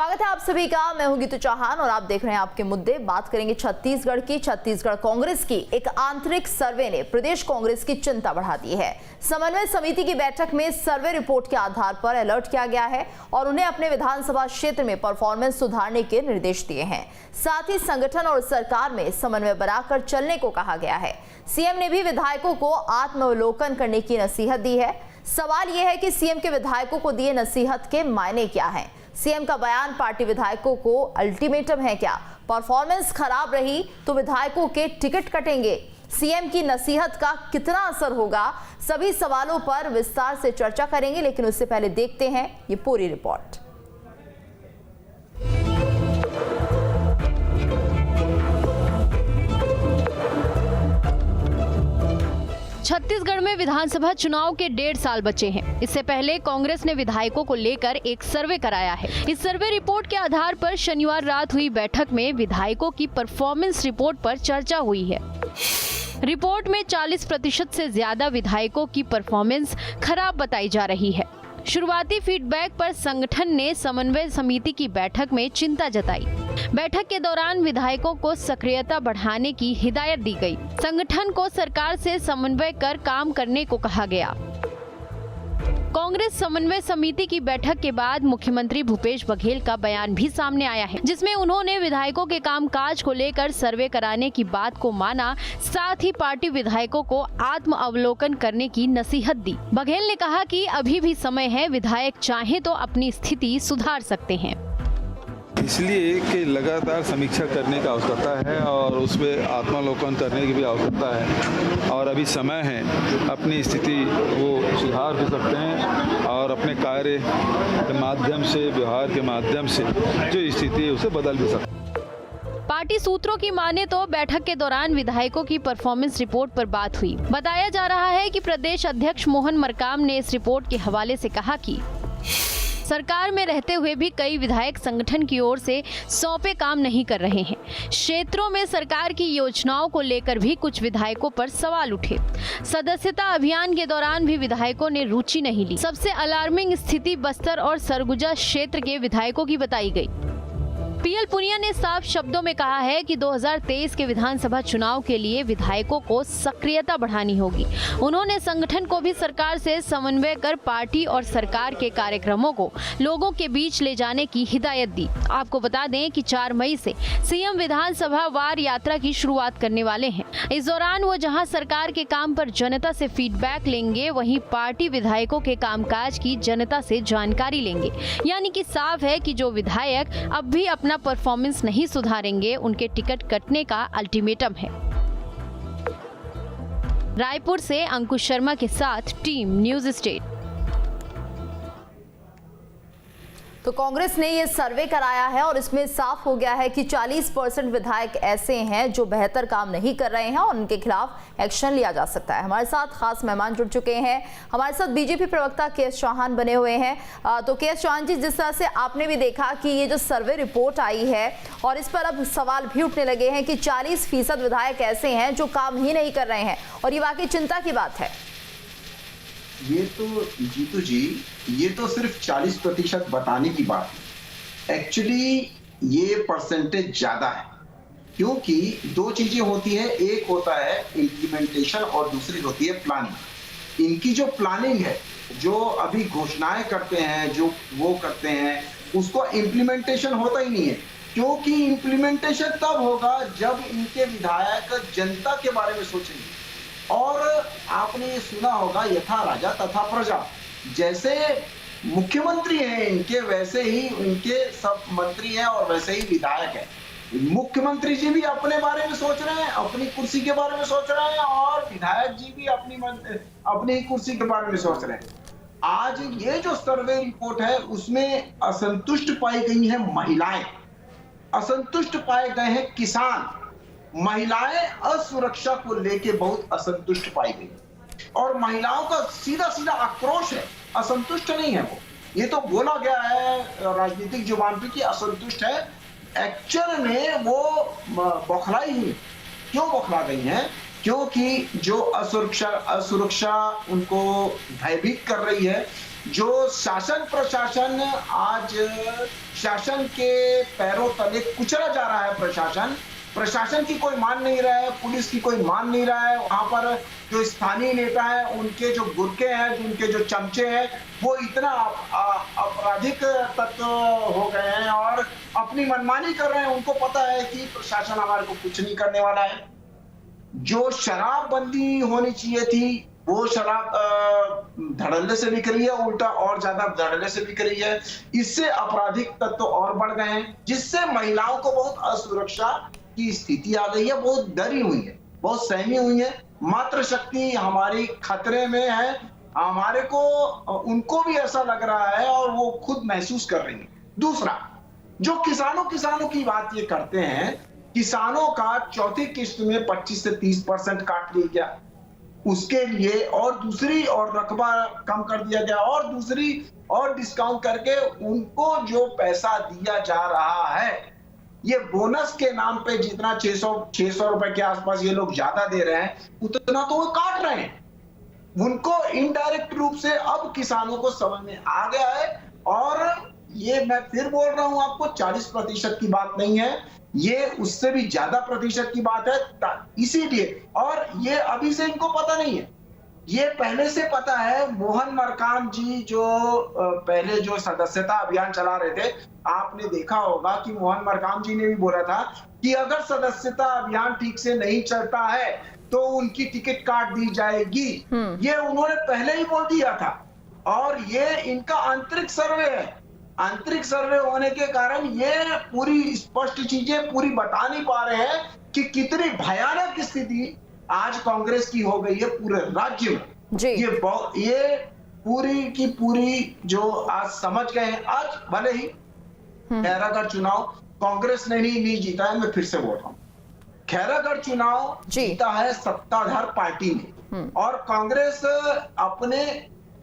स्वागत है आप सभी का। मैं हूं गीतू चौहान और आप देख रहे हैं आपके मुद्दे। बात करेंगे छत्तीसगढ़ की। छत्तीसगढ़ कांग्रेस की एक आंतरिक सर्वे ने प्रदेश कांग्रेस की चिंता बढ़ा दी है। समन्वय समिति की बैठक में सर्वे रिपोर्ट के आधार पर अलर्ट किया गया है और उन्हें अपने विधानसभा क्षेत्र में परफॉर्मेंस सुधारने के निर्देश दिए हैं। साथ ही संगठन और सरकार में समन्वय बनाकर चलने को कहा गया है। सीएम ने भी विधायकों को आत्मावलोकन करने की नसीहत दी है। सवाल यह है कि सीएम के विधायकों को दिए नसीहत के मायने क्या हैं? सीएम का बयान पार्टी विधायकों को अल्टीमेटम है क्या? परफॉर्मेंस खराब रही तो विधायकों के टिकट कटेंगे। सीएम की नसीहत का कितना असर होगा? सभी सवालों पर विस्तार से चर्चा करेंगे, लेकिन उससे पहले देखते हैं ये पूरी रिपोर्ट। छत्तीसगढ़ में विधानसभा चुनाव के 1.5 साल बचे हैं। इससे पहले कांग्रेस ने विधायकों को लेकर एक सर्वे कराया है। इस सर्वे रिपोर्ट के आधार पर शनिवार रात हुई बैठक में विधायकों की परफॉर्मेंस रिपोर्ट पर चर्चा हुई है। रिपोर्ट में 40% से ज्यादा विधायकों की परफॉर्मेंस खराब बताई जा रही है। शुरुआती फीडबैक पर संगठन ने समन्वय समिति की बैठक में चिंता जताई। बैठक के दौरान विधायकों को सक्रियता बढ़ाने की हिदायत दी गई। संगठन को सरकार से समन्वय कर काम करने को कहा गया। कांग्रेस समन्वय समिति की बैठक के बाद मुख्यमंत्री भूपेश बघेल का बयान भी सामने आया है, जिसमें उन्होंने विधायकों के कामकाज को लेकर सर्वे कराने की बात को माना। साथ ही पार्टी विधायकों को आत्म अवलोकन करने की नसीहत दी। बघेल ने कहा कि अभी भी समय है, विधायक चाहे तो अपनी स्थिति सुधार सकते हैं। इसलिए कि लगातार समीक्षा करने की आवश्यकता है और उसमें आत्मावलोकन करने की भी आवश्यकता है और अभी समय है, अपनी स्थिति वो सुधार भी सकते हैं और अपने कार्य के माध्यम से, व्यवहार के माध्यम से जो स्थिति है उसे बदल भी सकते हैं। पार्टी सूत्रों की माने तो बैठक के दौरान विधायकों की परफॉर्मेंस रिपोर्ट पर बात हुई। बताया जा रहा है कि प्रदेश अध्यक्ष मोहन मरकाम ने इस रिपोर्ट के हवाले से कहा कि सरकार में रहते हुए भी कई विधायक संगठन की ओर से सौंपे काम नहीं कर रहे हैं। क्षेत्रों में सरकार की योजनाओं को लेकर भी कुछ विधायकों पर सवाल उठे। सदस्यता अभियान के दौरान भी विधायकों ने रुचि नहीं ली। सबसे अलार्मिंग स्थिति बस्तर और सरगुजा क्षेत्र के विधायकों की बताई गई। पीएल पुनिया ने साफ शब्दों में कहा है कि 2023 के विधानसभा चुनाव के लिए विधायकों को सक्रियता बढ़ानी होगी। उन्होंने संगठन को भी सरकार से समन्वय कर पार्टी और सरकार के कार्यक्रमों को लोगों के बीच ले जाने की हिदायत दी। आपको बता दें कि 4 मई से सीएम विधानसभा वार यात्रा की शुरुआत करने वाले हैं। इस दौरान वो जहां सरकार के काम पर जनता से फीडबैक लेंगे, वहीं पार्टी विधायकों के कामकाज की जनता से जानकारी लेंगे। यानी कि साफ है कि जो विधायक अब भी अपना परफॉर्मेंस नहीं सुधारेंगे, उनके टिकट कटने का अल्टीमेटम है। रायपुर से अंकुश शर्मा के साथ टीम न्यूज़ स्टेट। तो कांग्रेस ने ये सर्वे कराया है और इसमें साफ हो गया है कि 40% विधायक ऐसे हैं जो बेहतर काम नहीं कर रहे हैं और उनके खिलाफ एक्शन लिया जा सकता है। हमारे साथ खास मेहमान जुड़ चुके हैं। हमारे साथ बीजेपी प्रवक्ता केएस चौहान बने हुए हैं। तो केएस चौहान जी, जिस तरह से आपने भी देखा कि ये जो सर्वे रिपोर्ट आई है और इस पर अब सवाल भी उठने लगे हैं कि 40% विधायक ऐसे हैं जो काम ही नहीं कर रहे हैं और ये वाकई चिंता की बात है। ये तो जीतू जी, ये तो सिर्फ 40% बताने की बात है। एक्चुअली ये परसेंटेज ज्यादा है, क्योंकि 2 चीजें होती है। एक होता है इम्प्लीमेंटेशन और दूसरी होती है प्लानिंग। इनकी जो प्लानिंग है, जो अभी घोषणाएं करते हैं, जो वो करते हैं, उसको इम्प्लीमेंटेशन होता ही नहीं है। क्योंकि इम्प्लीमेंटेशन तब होगा जब इनके विधायक जनता के बारे में सोचेंगे। और आपने ये सुना होगा, यथा राजा तथा प्रजा। जैसे मुख्यमंत्री हैं इनके, वैसे ही इनके सब मंत्री हैं और वैसे ही विधायक हैं। मुख्यमंत्री जी भी अपने बारे में सोच रहे हैं, अपनी कुर्सी के बारे में सोच रहे हैं, और विधायक जी भी अपनी कुर्सी के बारे में सोच रहे हैं। आज ये जो सर्वे रिपोर्ट है उसमें असंतुष्ट पाई गई है महिलाएं, असंतुष्ट पाए गए हैं किसान। महिलाएं असुरक्षा को लेके बहुत असंतुष्ट पाई गई और महिलाओं का सीधा सीधा आक्रोश है, असंतुष्ट नहीं है वो। ये तो बोला गया है राजनीतिक जुबान पे कि असंतुष्ट है, एक्चुअल में वो बौखलाई ही। क्यों बौखला गई हैं? क्योंकि जो असुरक्षा उनको भयभीत कर रही है, जो शासन प्रशासन आज शासन के पैरों तले कुचला जा रहा है, प्रशासन की कोई मान नहीं रहा है, पुलिस की कोई मान नहीं रहा है। वहां पर जो स्थानीय नेता है, उनके जो गुर्गे हैं, उनके जो चमचे हैं, वो इतना आपराधिक तत्व हो गए हैं और अपनी मनमानी कर रहे हैं। उनको पता है कि प्रशासन हमारे को कुछ नहीं करने वाला है। जो शराबबंदी होनी चाहिए थी, वो शराब धड़ल्ले से बिक रही है, उल्टा और ज्यादा धड़ल्ले से बिक रही है। इससे आपराधिक तत्व और बढ़ गए हैं, जिससे महिलाओं को बहुत असुरक्षा की स्थिति आ गई है, बहुत डरी हुई है, बहुत सहमी हुई है। मातृशक्ति हमारी खतरे में है, हमारे को उनको भी ऐसा लग रहा है और वो खुद महसूस कर रही है। दूसरा, जो किसानों की बात ये करते हैं, किसानों का चौथी किस्त में 25 से 30% काट लिया गया, उसके लिए और दूसरी और रकबा कम कर दिया गया और दूसरी और डिस्काउंट करके उनको जो पैसा दिया जा रहा है, ये बोनस के नाम पे जितना 600 रुपए के आसपास ये लोग ज्यादा दे रहे हैं, उतना तो वो काट रहे हैं। उनको इनडायरेक्ट रूप से अब किसानों को समझ में आ गया है। और ये मैं फिर बोल रहा हूं आपको, 40% की बात नहीं है, ये उससे भी ज्यादा प्रतिशत की बात है। इसीलिए, और ये अभी से इनको पता नहीं है, ये पहले से पता है। मोहन मरकाम जी जो पहले जो सदस्यता अभियान चला रहे थे, आपने देखा होगा कि मोहन मरकाम जी ने भी बोला था कि अगर सदस्यता अभियान ठीक से नहीं चलता है तो उनकी टिकट काट दी जाएगी। ये उन्होंने पहले ही बोल दिया था। और ये इनका आंतरिक सर्वे है। आंतरिक सर्वे होने के कारण ये पूरी स्पष्ट चीजें पूरी बता नहीं पा रहे हैं कि कितनी भयानक स्थिति आज कांग्रेस की हो गई है पूरे राज्य में। जी। ये पूरी की पूरी जो आज समझ गए हैं। आज भले ही खैरागढ़ चुनाव कांग्रेस ने नहीं जीता है, मैं फिर से बोल रहा हूं, खैरागढ़ चुनाव जीता है सत्ताधार पार्टी ने, और कांग्रेस अपने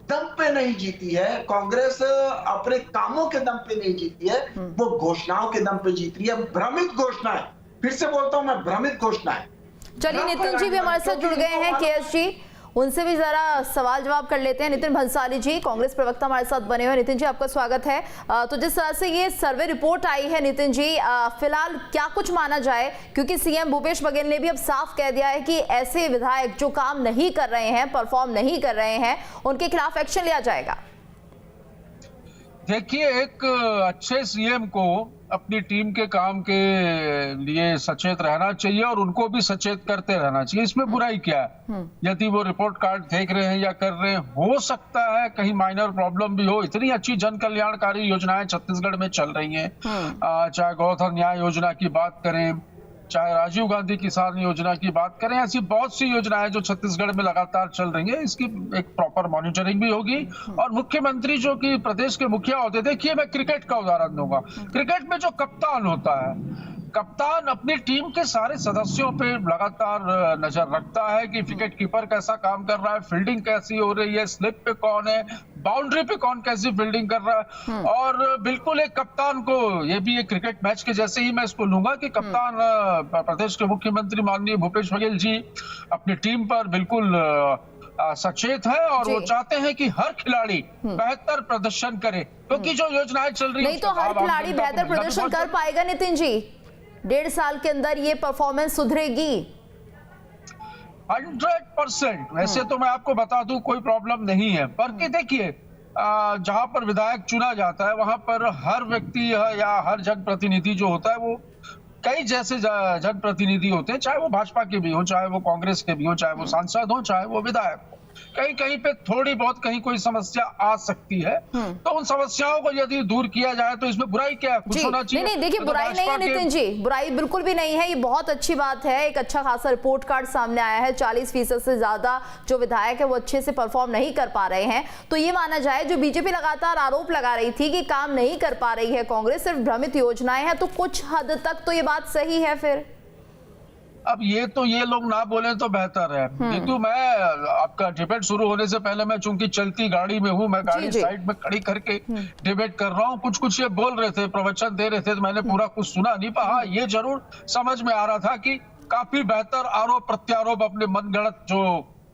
दम पे नहीं जीती है, कांग्रेस अपने कामों के दम पे नहीं जीती है, वो घोषणाओं के दम पे जीत रही है। भ्रमित घोषणा है, फिर से बोलता हूं मैं, भ्रमित घोषणा है। चलिए, नितिन जी भी हमारे साथ जुड़ गए हैं, केएस जी, उनसे भी जरा सवाल जवाब कर लेते हैं। नितिन भंसाली जी, कांग्रेस प्रवक्ता हमारे साथ बने हुए। नितिन जी, आपका स्वागत है। तो जिस तरह से ये सर्वे रिपोर्ट आई है नितिन जी, फिलहाल क्या कुछ माना जाए, क्योंकि सीएम भूपेश बघेल ने भी अब साफ कह दिया है कि ऐसे विधायक जो काम नहीं कर रहे हैं, परफॉर्म नहीं कर रहे हैं, उनके खिलाफ एक्शन लिया जाएगा। देखिए, एक अच्छे सीएम को अपनी टीम के काम के लिए सचेत रहना चाहिए और उनको भी सचेत करते रहना चाहिए। इसमें बुराई क्या है? यदि वो रिपोर्ट कार्ड देख रहे हैं या कर रहे हैं, हो सकता है कहीं माइनर प्रॉब्लम भी हो। इतनी अच्छी जन कल्याणकारी योजनाएं छत्तीसगढ़ में चल रही हैं, चाहे गौधन न्याय योजना की बात करें, चाहे राजीव गांधी किसान योजना की बात करें, ऐसी बहुत सी योजनाएं जो छत्तीसगढ़ में लगातार चल रही है। इसकी एक प्रॉपर मॉनिटरिंग भी होगी। और मुख्यमंत्री जो कि प्रदेश के मुखिया होते, देखिए मैं क्रिकेट का उदाहरण दूंगा। क्रिकेट में जो कप्तान होता है, कप्तान अपनी टीम के सारे सदस्यों पे लगातार नजर रखता है कि विकेट कीपर कैसा काम कर रहा है, फील्डिंग कैसी हो रही है, स्लिप पे कौन है, बाउंड्री पे कौन कैसी फील्डिंग कर रहा है। और बिल्कुल एक कप्तान को, ये भी एक क्रिकेट मैच के जैसे ही मैं इसको लूंगा कि कप्तान प्रदेश के मुख्यमंत्री माननीय भूपेश बघेल जी अपनी टीम पर बिल्कुल सचेत है और वो चाहते हैं कि हर खिलाड़ी बेहतर प्रदर्शन करे, क्योंकि जो योजनाएं चल रही है नहीं तो हर खिलाड़ी बेहतर प्रदर्शन कर पाएगा नितिन जी? 1.5 साल के अंदर ये परफॉर्मेंस सुधरेगी? 100%। वैसे तो मैं आपको बता दूं कोई प्रॉब्लम नहीं है, पर कि देखिए जहां पर विधायक चुना जाता है वहां पर हर व्यक्ति या हर जनप्रतिनिधि जो होता है, वो कई जैसे जनप्रतिनिधि होते हैं, चाहे वो भाजपा के भी हो, चाहे वो कांग्रेस के भी हो, चाहे वो सांसद हो, चाहे वो विधायक हो। कहीं कहीं पे थोड़ी बहुत कहीं कोई समस्या आ सकती है, तो उन समस्याओं को यदि दूर किया जाए तो इसमें बुराई क्या है? कुछ होना चाहिए। नहीं, देखिए बुराई नहीं है नितिन जी, बुराई बिल्कुल भी नहीं है, ये बहुत अच्छी बात है। एक अच्छा खासा रिपोर्ट कार्ड सामने आया है, 40% से ज्यादा जो विधायक है वो अच्छे से परफॉर्म नहीं कर पा रहे हैं। तो ये माना जाए, जो बीजेपी लगातार आरोप लगा रही थी कि काम नहीं कर पा रही है कांग्रेस, सिर्फ भ्रमित योजनाएं हैं, तो कुछ हद तक तो ये बात सही है फिर। अब ये लोग ना बोले तो बेहतर है। देखो, मैं आपका डिबेट शुरू होने से पहले, मैं चूंकि चलती गाड़ी में हूँ, मैं गाड़ी साइड में खड़ी करके डिबेट कर रहा हूँ। कुछ ये बोल रहे थे, प्रवचन दे रहे थे, तो मैंने पूरा कुछ सुना नहीं पा। ये जरूर समझ में आ रहा था कि काफी बेहतर आरोप प्रत्यारोप अपने मनगढ़ंत जो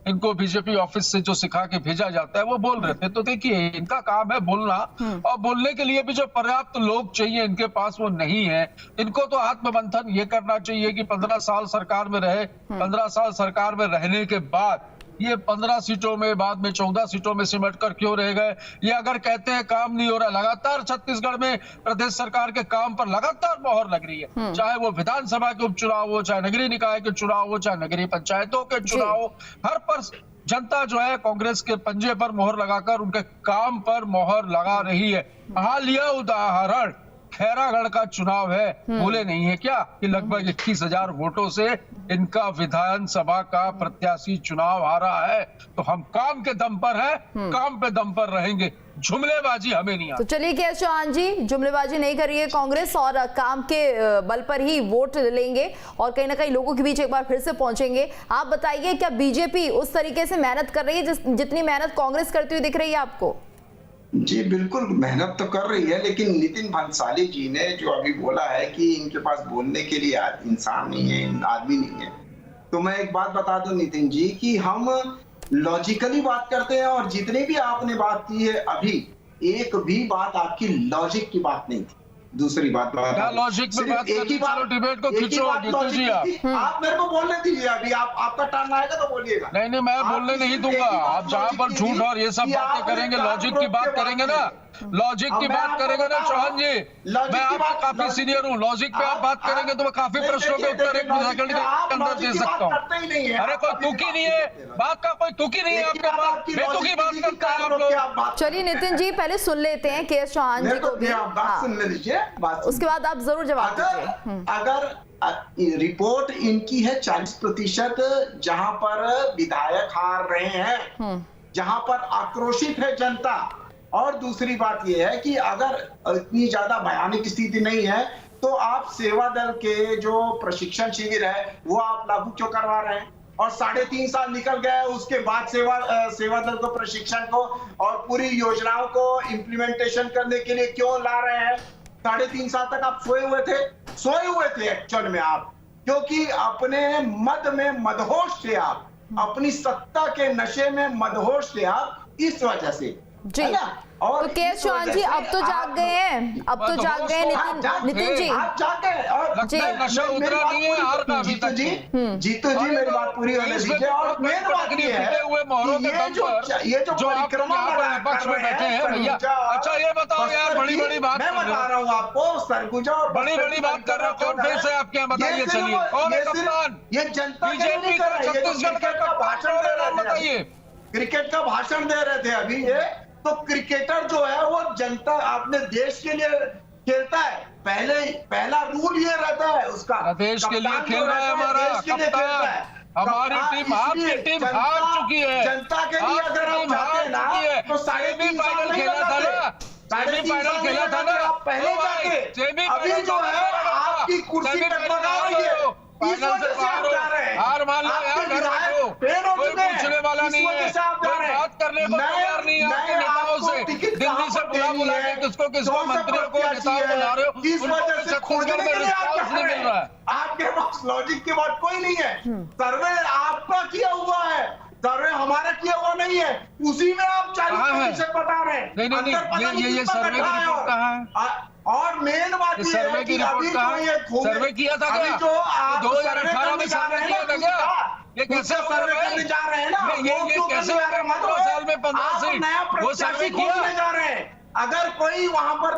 इनको बीजेपी ऑफिस से जो सिखा के भेजा जाता है वो बोल रहे थे। तो देखिए, इनका काम है बोलना, और बोलने के लिए भी जो पर्याप्त लोग चाहिए इनके पास वो नहीं है। इनको तो आत्ममंथन ये करना चाहिए कि 15 साल सरकार में रहे, 15 साल सरकार में रहने के बाद ये 15 सीटों में, बाद में 14 सीटों में सिमट कर क्यों रह गए। ये अगर कहते हैं काम नहीं हो रहा, लगातार छत्तीसगढ़ में प्रदेश सरकार के काम पर लगातार मोहर लग रही है, चाहे वो विधानसभा के उपचुनाव हो, चाहे नगरीय निकाय के चुनाव हो, चाहे नगरीय पंचायतों के चुनाव हो, हर पर जनता जो है कांग्रेस के पंजे पर मोहर लगाकर उनके काम पर मोहर लगा रही है। हालिया उदाहरण खैरागढ़ का चुनाव है, भूले नहीं है क्या कि लगभग 21,000 वोटों से इनका विधानसभा का प्रत्याशी चुनाव हारा है। तो हम काम के दम पर हैं, काम पे दम पर रहेंगे, जुमलेबाजी हमें नहीं आती। तो चलिए के.एस. चौहान जी, जुमलेबाजी नहीं कर रही है कांग्रेस और काम के बल पर ही वोट लेंगे और कहीं ना कहीं लोगों के बीच एक बार फिर से पहुंचेंगे। आप बताइए, क्या बीजेपी उस तरीके से मेहनत कर रही है जितनी मेहनत कांग्रेस करती हुई दिख रही है आपको? जी बिल्कुल, मेहनत तो कर रही है, लेकिन नितिन भंसाली जी ने जो अभी बोला है कि इनके पास बोलने के लिए इंसान नहीं है, आदमी नहीं है, तो मैं एक बात बता दूं नितिन जी कि हम लॉजिकली बात करते हैं, और जितनी भी आपने बात की है अभी, एक भी बात आपकी लॉजिक की बात नहीं थी। दूसरी बात क्या लॉजिक में बात एक ही बात, डिबेट को खींचो जी आप मेरे को बोलने दीजिए, अभी आपका टर्न आएगा तो बोलिएगा। नहीं, मैं बोलने नहीं दूंगा। आप जहाँ पर झूठ और ये सब बातें करेंगे, लॉजिक की बात करेंगे ना, लॉजिक की बात करेंगे ना चौहान जी, मैं आपका काफी सीनियर हूँ, लॉजिक पे आप बात करेंगे तो मैं काफी प्रश्नों के उत्तर एक सेकंड के अंदर दे सकता हूँ। अरे कोई तुकी नहीं है, बात का कोई तुकी नहीं है आपके पास, बेतुकी बात करता है आप लोग। चलिए नितिन जी, पहले सुन लेते हैं के.एस. चौहान जी को भी, बात सुन लीजिए, उसके बाद आप जरूर जवाब दीजिए। अगर रिपोर्ट इनकी है 40%, जहां पर विधायक हार रहे हैं, जहां पर आक्रोशित है जनता, और दूसरी बात यह है कि अगर इतनी ज्यादा भयानक स्थिति नहीं है तो आप सेवा दल के जो प्रशिक्षण शिविर है वो आप लागू क्यों करवा रहे हैं? और 3.5 साल निकल गए, उसके बाद सेवा दल को प्रशिक्षण को और पूरी योजनाओं को इम्प्लीमेंटेशन करने के लिए क्यों ला रहे हैं? 3.5 साल तक आप सोए हुए थे एक्चुअल में आप, क्योंकि अपने मद में मदहोश थे आप, अपनी सत्ता के नशे में मदहोश थे आप, इस वजह से जी। और तो के.एस. चौहान जी अब तो जाग गए हैं, अब तो जाग गए नितिन जी, आप जाग गए। और जीतू जी मेरी बात पूरी होने दीजिए। और मेन बात ये है कि ये जो परिक्रमा पक्ष में बैठे हैं भैया, अच्छा ये बताओ यार, बड़ी बात मैं बता रहा हूँ आपको, सरगुजा और बड़ी बात कर रहे हो, कौन फिर से आपके यहाँ बताइए, चलिए कौन है कप्तान? ये जनता बीजेपी का छत्तीसगढ़ का भाषण दे रहे, बताइए। क्रिकेट का भाषण दे रहे थे अभी ये, तो क्रिकेटर जो है वो जनता अपने देश के लिए खेलता है, पहला रूल ये रहता है उसका, देश के लिए खेल रहा है हमारा कप्तान। हमारी टीम, आपकी टीम हार चुकी है, जनता के लिए अगर हम चाहते हैं ना तो सेमीफाइनल खेला था ना, सेमीफाइनल खेला था ना, पहले जाके अभी जो है आपकी कुर्सी टकरा रही है, इस वजह से आप जा रहे हैं, हार मान लो यार, कोई पूछने वाला नहीं है, कोई बात करने को तैयार नहीं है आपके नेताओं से, दिल्ली से बुला के किसको मंत्रियों को नेताओं बना रहे हो, इस वजह से छत्तीसगढ़ में रिस्पॉन्स नहीं मिल रहा है। आपके पास लॉजिक की बात कोई नहीं है, सर्वे आपका किया हुआ है, सर्वे हमारा किया हुआ नहीं है, उसी में आप 40% बता रहे हैं। नहीं, ये सर्वे की रिपोर्ट कहाँ है? और मेन बात ये है कि अभी जो ये सर्वे किया था क्या? 2018 में सर्वे किया था क्या? ये कैसे सर्वे करने जा रहे हैं ना, ये कैसे 15 साल में 15 सीट वो सर्वे किया जा रहे हैं। अगर कोई वहां पर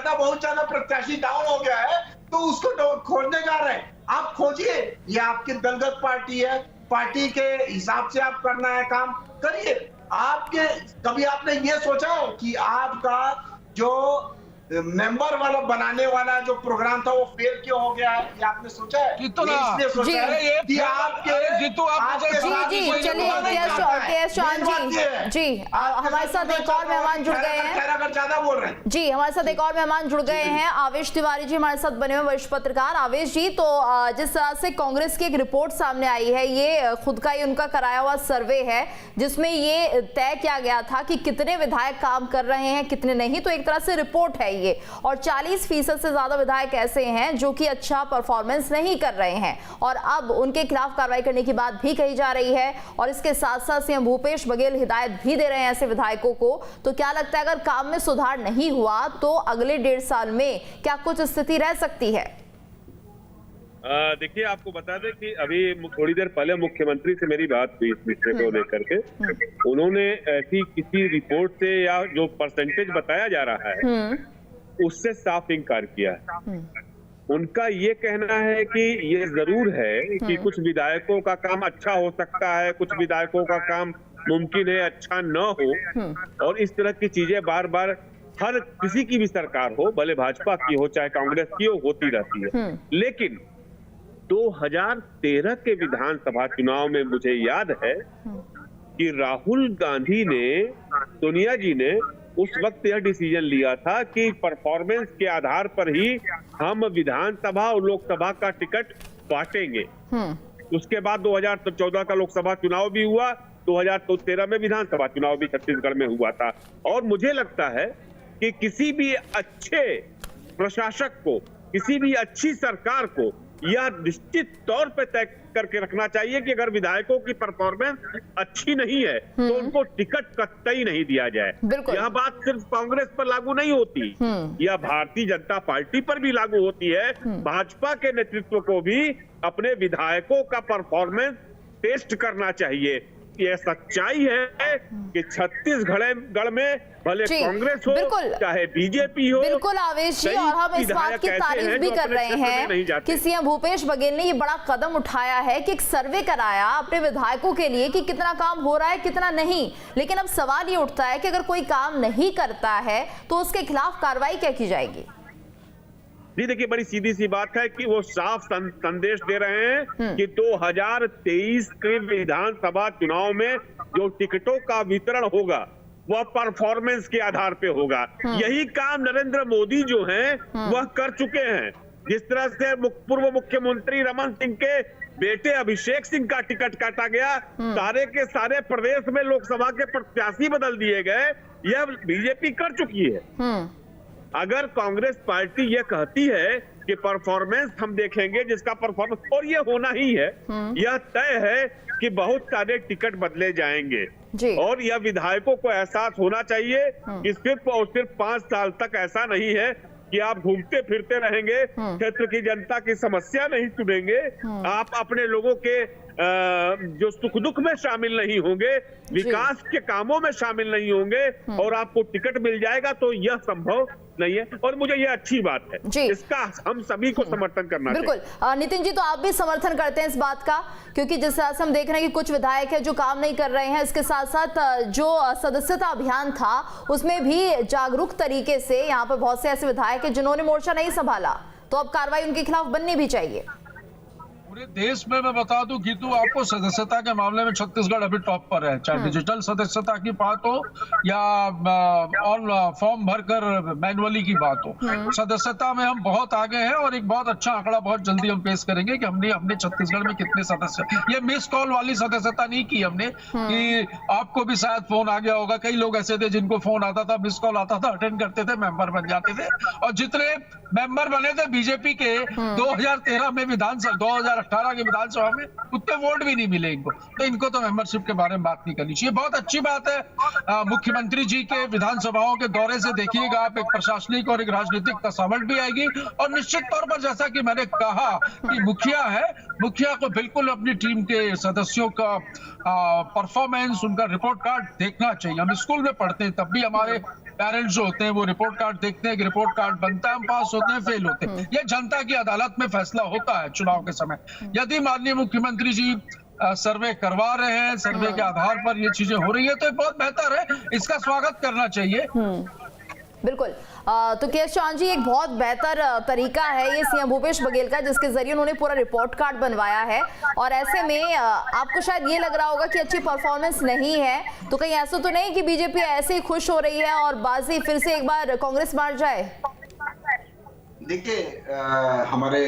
बहुत ज्यादा प्रत्याशी डाउन हो गया है तो उसको खोजने जा रहे हैं। आप खोजिए, ये आपकी दलगत पार्टी है, पार्टी के हिसाब से आप करना है काम करिए। कभी आपने ये सोचा है कि आपका जो मेंबर वाला बनाने वाला जो प्रोग्राम था वो फेल क्यों हो गया है? ये आपने सोचा है? इसलिए सोचा है कि आपके जीतू आप जी चलिए के.एस. चौहान जी हमारे साथ एक और मेहमान जुड़ गए हैं, ज्यादा बोल रहे हैं जी, हमारे साथ एक और मेहमान जुड़ गए हैं, आवेश तिवारी जी हमारे साथ बने हुए वरिष्ठ पत्रकार। आवेश जी, तो जिस तरह से कांग्रेस की एक रिपोर्ट सामने आई है, ये खुद का ही उनका कराया हुआ सर्वे है जिसमें ये तय किया गया था कि कितने विधायक काम कर रहे हैं कितने नहीं, तो एक तरह से रिपोर्ट है चाहिए। और 40% से ज्यादा विधायक ऐसे हैं जो कि अच्छा परफॉर्मेंस नहीं कर रहे हैं और अब उनके खिलाफ कार्रवाई करने की बात भी कही जा रही है। और इसके साथ साथ सीएम भूपेश बघेल हिदायत भी दे रहे हैं ऐसे विधायकों को। तो क्या लगता है, अगर काम में सुधार नहीं हुआ तो अगले 1.5 साल में क्या कुछ स्थिति रह सकती है? देखिए, आपको बता दें कि अभी थोड़ी देर पहले मुख्यमंत्री से मेरी बात हुई इस विषय को लेकर के। उन्होंने ऐसी किसी रिपोर्ट से या जो परसेंटेज बताया जा रहा है उससे साफ इनकार किया है। उनका ये कहना है कि ये जरूर है कि कुछ विधायकों का काम अच्छा हो सकता है, कुछ विधायकों का काम मुमकिन है अच्छा न हो, और इस तरह की चीजें बार बार हर किसी की भी सरकार हो, भले भाजपा की हो चाहे कांग्रेस की हो, होती रहती है। लेकिन 2013 के विधानसभा चुनाव में मुझे याद है कि राहुल गांधी ने, सोनिया जी ने उस वक्त यह डिसीजन लिया था कि परफॉर्मेंस के आधार पर ही हम विधानसभा और लोकसभा का टिकट बांटेंगे। उसके बाद 2014 का लोकसभा चुनाव भी हुआ, 2013 में विधानसभा चुनाव भी छत्तीसगढ़ में हुआ था। और मुझे लगता है कि किसी भी अच्छे प्रशासक को, किसी भी अच्छी सरकार को यह निश्चित तौर पे तय करके रखना चाहिए कि अगर विधायकों की परफॉर्मेंस अच्छी नहीं है तो उनको टिकट कतई नहीं दिया जाए। यह बात सिर्फ कांग्रेस पर लागू नहीं होती, यह भारतीय जनता पार्टी पर भी लागू होती है। भाजपा के नेतृत्व को भी अपने विधायकों का परफॉर्मेंस टेस्ट करना चाहिए। यह सच्चाई है कि छत्तीसगढ़ में भले कांग्रेस हो चाहे बीजेपी हो, बिल्कुल आवेश जी, और हम इस बात की तारीफ भी कर रहे हैं कि सीएम भूपेश बघेल ने ये बड़ा कदम उठाया है कि एक सर्वे कराया अपने विधायकों के लिए कि कितना काम हो रहा है कितना नहीं। लेकिन अब सवाल ये उठता है कि अगर कोई काम नहीं करता है तो उसके खिलाफ कार्रवाई क्या की जाएगी? जी देखिए, बड़ी सीधी सी बात है कि वो साफ संदेश दे रहे हैं कि 2023 के विधानसभा चुनाव में जो टिकटों का वितरण होगा वह परफॉर्मेंस के आधार पे होगा। यही काम नरेंद्र मोदी जो हैं वह कर चुके हैं। जिस तरह से पूर्व मुख्यमंत्री रमन सिंह के बेटे अभिषेक सिंह का टिकट काटा गया, सारे के सारे प्रदेश में लोकसभा के प्रत्याशी बदल दिए गए, यह बीजेपी कर चुकी है। अगर कांग्रेस पार्टी यह कहती है कि परफॉर्मेंस हम देखेंगे, जिसका परफॉर्मेंस, और ये होना ही है, यह तय है कि बहुत सारे टिकट बदले जाएंगे। और यह विधायकों को एहसास होना चाहिए कि सिर्फ और सिर्फ 5 साल तक ऐसा नहीं है कि आप घूमते फिरते रहेंगे, क्षेत्र की जनता की समस्या नहीं सुनेंगे, आप अपने लोगों के जो सुख दुख में शामिल नहीं होंगे, विकास के कामों में शामिल नहीं होंगे और आपको टिकट मिल जाएगा, तो यह संभव नहीं है। और मुझे यह अच्छी बात है, इसका हम सभी को समर्थन करना चाहिए। बिल्कुल नितिन जी, तो आप भी समर्थन करते हैं इस बात का, क्योंकि जिस तरह से हम देख रहे हैं कि कुछ विधायक है जो काम नहीं कर रहे हैं, इसके साथ साथ जो सदस्यता अभियान था उसमें भी जागरूक तरीके से यहाँ पर बहुत से ऐसे विधायक है जिन्होंने मोर्चा नहीं संभाला, तो अब कार्रवाई उनके खिलाफ बननी भी चाहिए। पूरे देश में मैं बता दूं कि तो आपको सदस्यता के मामले में छत्तीसगढ़ अभी टॉप पर है, चाहे डिजिटल सदस्यता की बात हो या ऑन फॉर्म भरकर मैनुअली की बात हो। सदस्यता में हम बहुत आगे हैं और एक बहुत अच्छा आंकड़ा बहुत जल्दी हम पेश करेंगे कि हमने छत्तीसगढ़ में कितने सदस्य, ये मिस कॉल वाली सदस्यता नहीं की हमने, कि आपको भी शायद फोन आ गया होगा, कई लोग ऐसे थे जिनको फोन आता था, मिस कॉल आता था, अटेंड करते थे, मेंबर बन जाते थे। और जितने मेंबर बने थे बीजेपी के 2013 में विधानसभा, 2018 के विधानसभा में, उतने वोट भी नहीं मिले इनको, तो इनको तो मेंबरशिप के बारे में बात नहीं करनी चाहिए। बहुत अच्छी बात है, मुख्यमंत्री जी के विधानसभाओं के दौरे से देखिएगा आप, एक प्रशासनिक और एक राजनीतिक तसावट भी आएगी। और निश्चित तौर पर जैसा कि मैंने कहा कि मुखिया है, मुखिया को बिल्कुल अपनी टीम के सदस्यों का परफॉर्मेंस, उनका रिपोर्ट कार्ड देखना चाहिए। हम स्कूल में पढ़ते हैं तब भी हमारे पेरेंट्स जो होते हैं वो रिपोर्ट कार्ड देखते हैं कि रिपोर्ट कार्ड बनता है, हम पास होते हैं, फेल होते हैं। ये जनता की अदालत में फैसला होता है चुनाव के समय। यदि माननीय मुख्यमंत्री जी सर्वे करवा रहे हैं, सर्वे के आधार पर ये चीजें हो रही है, तो बहुत बेहतर है, इसका स्वागत करना चाहिए। बिल्कुल। तो के चौहान जी, एक बहुत बेहतर तरीका है ये सीएम भूपेश बघेल का, जिसके जरिए उन्होंने पूरा रिपोर्ट कार्ड बनवाया है। और ऐसे में आपको शायद ये लग रहा होगा कि अच्छी परफॉर्मेंस नहीं है, तो कहीं ऐसा तो नहीं कि बीजेपी ऐसे ही खुश हो रही है और बाजी फिर से एक बार कांग्रेस मार जाए? देखिए, हमारे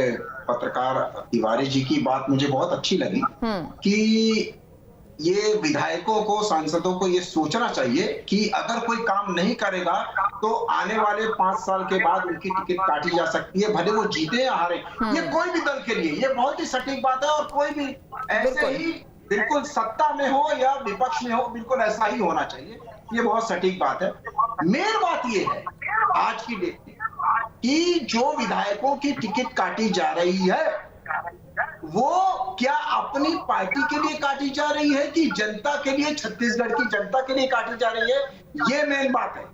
पत्रकार तिवारी जी की बात मुझे बहुत अच्छी लगी कि ये विधायकों को, सांसदों को ये सोचना चाहिए कि अगर कोई काम नहीं करेगा तो आने वाले 5 साल के बाद उनकी टिकट काटी जा सकती है, भले वो जीते या हारे। ये कोई भी दल के लिए ये बहुत ही सटीक बात है, और कोई भी ऐसे ही बिल्कुल सत्ता में हो या विपक्ष में हो, बिल्कुल ऐसा ही होना चाहिए। ये बहुत सटीक बात है। मेन बात ये है आज की डेट में कि जो विधायकों की टिकट काटी जा रही है वो क्या अपनी पार्टी के लिए काटी जा रही है कि जनता के लिए, छत्तीसगढ़ की जनता के लिए काटी जा रही है, ये मेन बात है।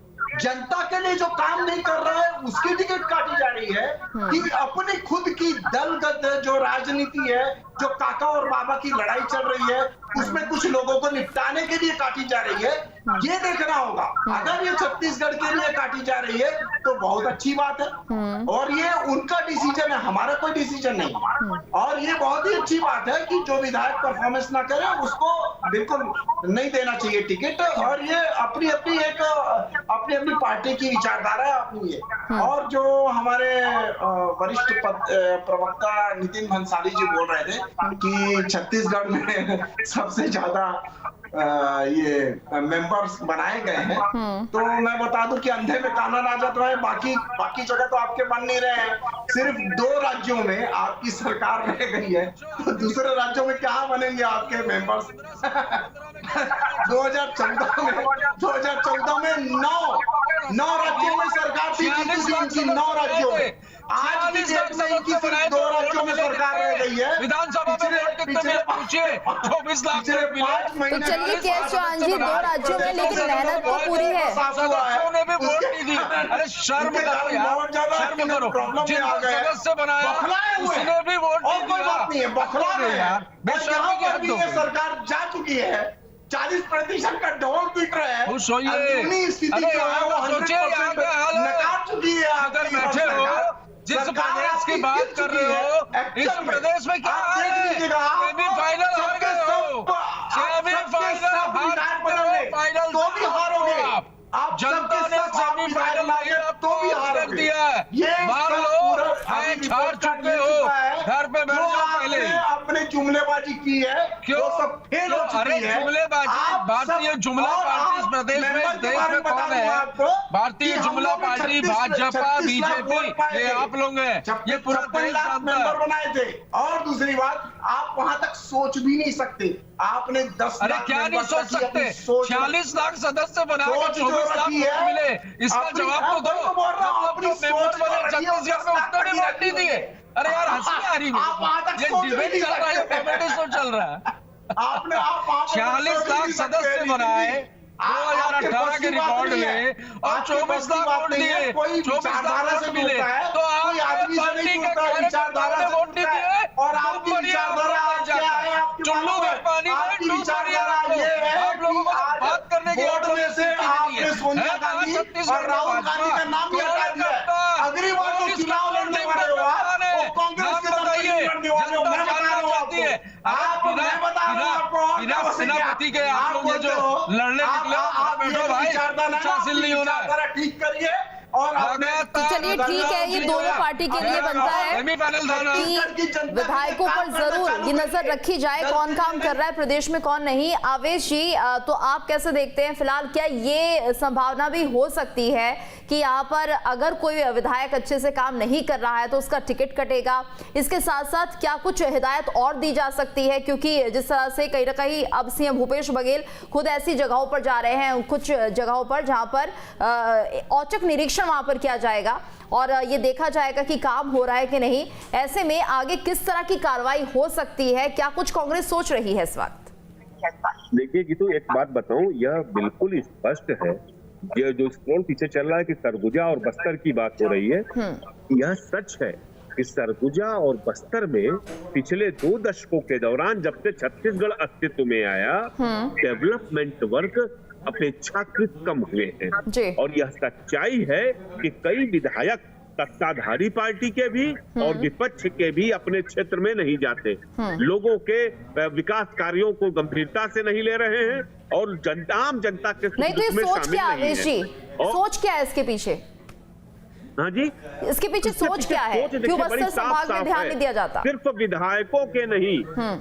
जनता के लिए जो काम नहीं कर रहा है उसकी टिकट काटी जा रही है कि अपनी खुद की दलगत जो राजनीति है, जो काका और बाबा की लड़ाई चल रही है, उसमें कुछ लोगों को निपटाने के लिए काटी जा रही है। ये देखना होगा। अगर ये छत्तीसगढ़ के लिए काटी जा रही है तो बहुत अच्छी बात है, और ये उनका डिसीजन है, हमारा कोई डिसीजन नहीं। और ये बहुत ही अच्छी बात है कि जो विधायक परफॉर्मेंस ना करे उसको बिल्कुल नहीं देना चाहिए टिकट। और ये अपनी अपनी पार्टी की विचारधारा है अपनी ये। और जो हमारे वरिष्ठ प्रवक्ता नितिन भंसाली जी बोल रहे थे कि छत्तीसगढ़ में सबसे ज्यादा ये मेंबर्स बनाए गए हैं, तो मैं बता दूं कि अंधे में काना राजत रहे, बाकी जगह तो आपके बन नहीं रहे हैं। सिर्फ 2 राज्यों में आपकी सरकार रह गई है, तो दूसरे राज्यों में क्या बनेंगे आपके मेंबर्स? 2014 में 9 राज्यों में सरकार थी, 9 राज्यों में। आज की डेट में इनकी सिर्फ 2 राज्यों में सरकार रह गई है। विधानसभा में कितने पूछिए 24 लाख तो चलिए के चौहान जी 2 राज्यों में, लेकिन मेहनत तो पूरी है। सदस्यों ने भी वोट नहीं दी। अरे शर्म करो यार, शर्म करो। जिनको सदस्य बनाया उसने भी वोट नहीं दिया। कोई बात नहीं है, बखला है यार। बेशर्मी की हद हो गई। सरकार जा चुकी है, 40% का ढोल पीट रहे हैं। खुश होइए। स्थिति जो है वो सोचिए यहाँ पे हाल नकार चुकी है। अगर बैठे हो, जिस प्रदेश की बात कर रहे हो, इस प्रदेश में क्या हाल है? सेमीफाइनल हार गए हो, सेमीफाइनल फाइनल तो भी हारोगे आप। जनता ने सेमीफाइनल तो भी हारोगे। दिया है। मान लो हार चुके हो, घर पे बैठ जाओ पहले। आपने जुमलेबाजी की है, क्यों? वो सब फेल हो चुकी अरे है। जुमलेबाजी, भारतीय जुमला पार्टी इस प्रदेश में, इस देश में कौन है? भारतीय जुमला पार्टी भाजपा, बीजेपी, ये आप लोग हैं। ये पूरा देश जानता है। बनाए थे। और दूसरी बात, आप वहां तक सोच भी नहीं सकते। आपने 10 अरे क्या नहीं सोच सकते? 46 लाख सदस्य बना के 24 लाख वोट मिले, इसका जवाब तो दो। मेंबर बने छत्तीसगढ़ में उतने भी वोट नहीं दिए। अरे यार हंसी आ रही है, ये डिबेट चल रहा है, कॉमेडी शो चल रहा है। 46 लाख सदस्य बनाए 2018 के रिकॉर्ड में, और 24 लाख वोट दिए, 24 लाख वोट मिले, तो आप पार्टी के कार्यकर्ताओं ने वोट नहीं दिए। और आपकी विचारधारा चुल्लू में पानी में डूब रही है। आप लोगों को बात करने की वोट में से आपने सोनिया गांधी और राहुल गांधी का नाम भी हटा दिया। अगली बार जो चुनाव लड़ने वाले हो आप, वो कांग्रेस के तरफ से लड़ने वाले हो। मैं बता रहा हूँ आपको, मैं बता रहा हूँ आपको। बिना सेनापति के आप लोग ये जो लड़ने निकले हो, बैठो भाई, शासिल नहीं होना है। ठीक करिए। और तो चलिए ठीक है, ये दोनों पार्टी के लिए बनता है कि विधायकों पर जरूर ये नजर रखी जाए कौन काम कर रहा है प्रदेश में, कौन नहीं। आवेश जी, तो आप कैसे देखते हैं फिलहाल, क्या ये संभावना भी हो सकती है कि यहाँ पर अगर कोई विधायक अच्छे से काम नहीं कर रहा है तो उसका टिकट कटेगा? इसके साथ साथ क्या कुछ हिदायत और दी जा सकती है, क्योंकि जिस तरह से कहीं ना कहीं अब सीएम भूपेश बघेल खुद ऐसी जगहों पर जा रहे हैं, कुछ जगहों पर जहाँ पर औचक निरीक्षण वहां पर किया जाएगा और ये देखा जाएगा कि काम हो रहा है कि नहीं। ऐसे में आगे किस तरह की कार्रवाई हो सकती है, क्या कुछ कांग्रेस सोच रही है इस वक्त? देखिए गीतू, एक बात बताऊं, यह बिल्कुल स्पष्ट है, ये जो स्क्रॉल पीछे चल रहा है कि सरगुजा और बस्तर की बात हो रही है, यह सच है कि सरगुजा और बस्तर में पिछले 2 दशकों के दौरान जब से छत्तीसगढ़ अस्तित्व में आया, डेवलपमेंट वर्क अपेक्षाकृत कम हुए हैं। और यह सच्चाई है कि कई विधायक सत्ताधारी पार्टी के भी और विपक्ष के भी अपने क्षेत्र में नहीं जाते, लोगों के विकास कार्यों को गंभीरता से नहीं ले रहे हैं और आम जनता के नहीं। तो ये सोच क्या आवेश जी, सोच क्या है इसके पीछे? हाँ जी, इसके पीछे सोच क्या है? क्यों बस्तर संभाग में ध्यान नहीं दिया जाता? सिर्फ विधायकों के नहीं,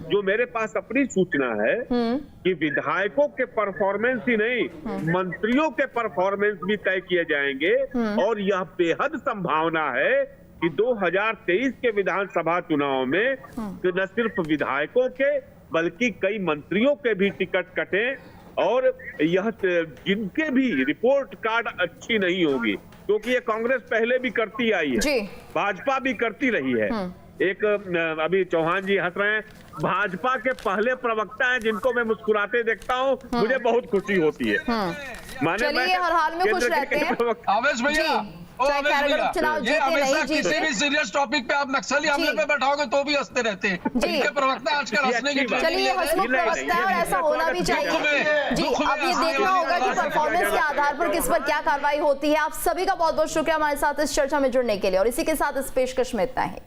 जो मेरे पास अपनी सूचना है कि विधायकों के परफॉर्मेंस ही नहीं, मंत्रियों के परफॉर्मेंस भी तय किए जाएंगे। और यह बेहद संभावना है कि 2023 के विधानसभा चुनाव में तो न सिर्फ विधायकों के बल्कि कई मंत्रियों के भी टिकट कटे और यह जिनके भी रिपोर्ट कार्ड अच्छी नहीं होगी, क्योंकि ये कांग्रेस पहले भी करती आई है, भाजपा भी करती रही है। एक अभी चौहान जी हंस रहे हैं, भाजपा के पहले प्रवक्ता हैं जिनको मैं मुस्कुराते देखता हूँ, मुझे बहुत खुशी होती है। माने चलिए हर हाल में खुश रहते हैं। आवेश भैया, चुनाव जीते नहीं जीते, किसी भी सीरियस टॉपिक पे आप नक्सली हमले पे बैठाओगे तो भी हंसते रहते हैं। इनके प्रवक्ता आजकल हंसने की चलिए हंसमुख प्रवक्ता है और ऐसा होना भी चाहिए। जी, अब ये देखना होगा कि परफॉर्मेंस के आधार पर किस पर क्या कार्रवाई होती है। आप सभी का बहुत बहुत शुक्रिया हमारे साथ इस चर्चा में जुड़ने के लिए, और इसी के साथ इस पेशकश में इतना ही।